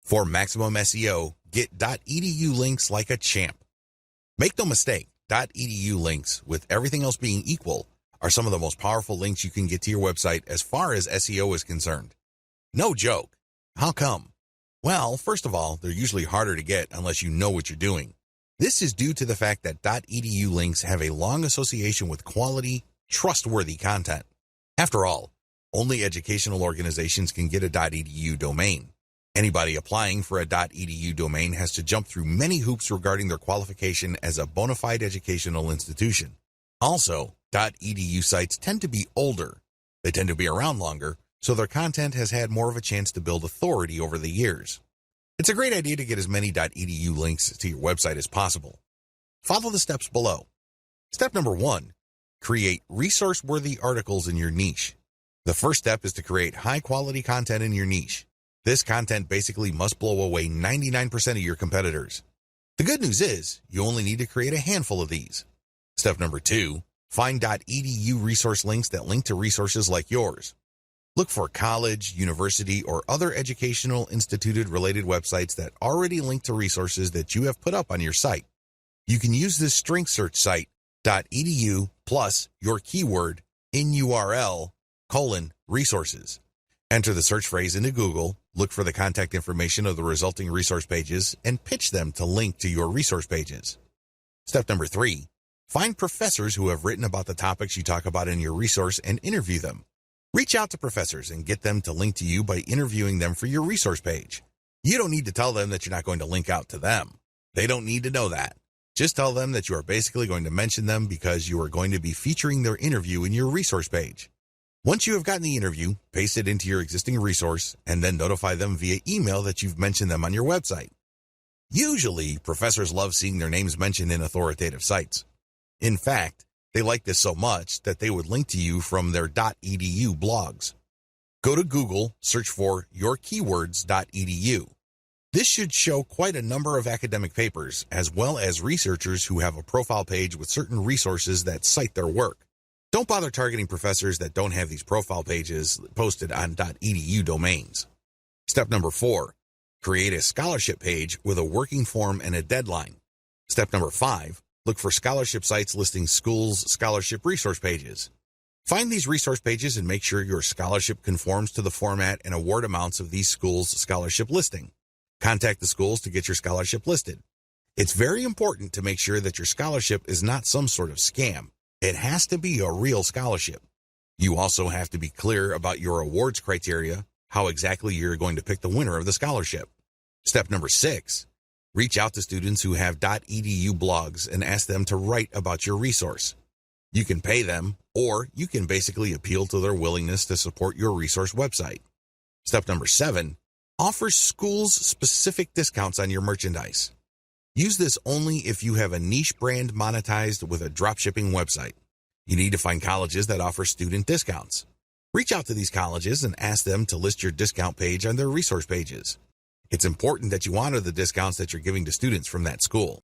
For maximum SEO, get .edu links like a champ. Make no mistake, .edu links, with everything else being equal, are some of the most powerful links you can get to your website as far as SEO is concerned. No joke. How come? Well, first of all, they're usually harder to get unless you know what you're doing. This is due to the fact that .edu links have a long association with quality, trustworthy content. After all, only educational organizations can get a .edu domain. Anybody applying for a .edu domain has to jump through many hoops regarding their qualification as a bona fide educational institution. Also, .edu sites tend to be older. They tend to be around longer, so their content has had more of a chance to build authority over the years. It's a great idea to get as many .edu links to your website as possible. Follow the steps below. Step number 1, create resource-worthy articles in your niche. The first step is to create high-quality content in your niche. This content basically must blow away 99% of your competitors. The good news is, you only need to create a handful of these. Step number 2, find .edu resource links that link to resources like yours. Look for college, university, or other educational instituted-related websites that already link to resources that you have put up on your site. You can use this strength search site, .edu plus your keyword in URL, resources. Enter the search phrase into Google, look for the contact information of the resulting resource pages, and pitch them to link to your resource pages. Step number 3, find professors who have written about the topics you talk about in your resource and interview them. Reach out to professors and get them to link to you by interviewing them for your resource page. You don't need to tell them that you're not going to link out to them. They don't need to know that. Just tell them that you are basically going to mention them because you are going to be featuring their interview in your resource page. Once you have gotten the interview, paste it into your existing resource and then notify them via email that you've mentioned them on your website. Usually, professors love seeing their names mentioned in authoritative sites. In fact, they like this so much that they would link to you from their .edu blogs. Go to Google, search for yourkeywords.edu. This should show quite a number of academic papers, as well as researchers who have a profile page with certain resources that cite their work. Don't bother targeting professors that don't have these profile pages posted on .edu domains. Step number 4, create a scholarship page with a working form and a deadline. Step number 5, look for scholarship sites listing schools' scholarship resource pages. Find these resource pages and make sure your scholarship conforms to the format and award amounts of these schools' scholarship listing. Contact the schools to get your scholarship listed. It's very important to make sure that your scholarship is not some sort of scam. It has to be a real scholarship. You also have to be clear about your awards criteria, how exactly you're going to pick the winner of the scholarship. Step number 6, reach out to students who have .edu blogs and ask them to write about your resource. You can pay them, or you can basically appeal to their willingness to support your resource website. Step number 7, offer schools specific discounts on your merchandise. Use this only if you have a niche brand monetized with a dropshipping website. You need to find colleges that offer student discounts. Reach out to these colleges and ask them to list your discount page on their resource pages. It's important that you honor the discounts that you're giving to students from that school.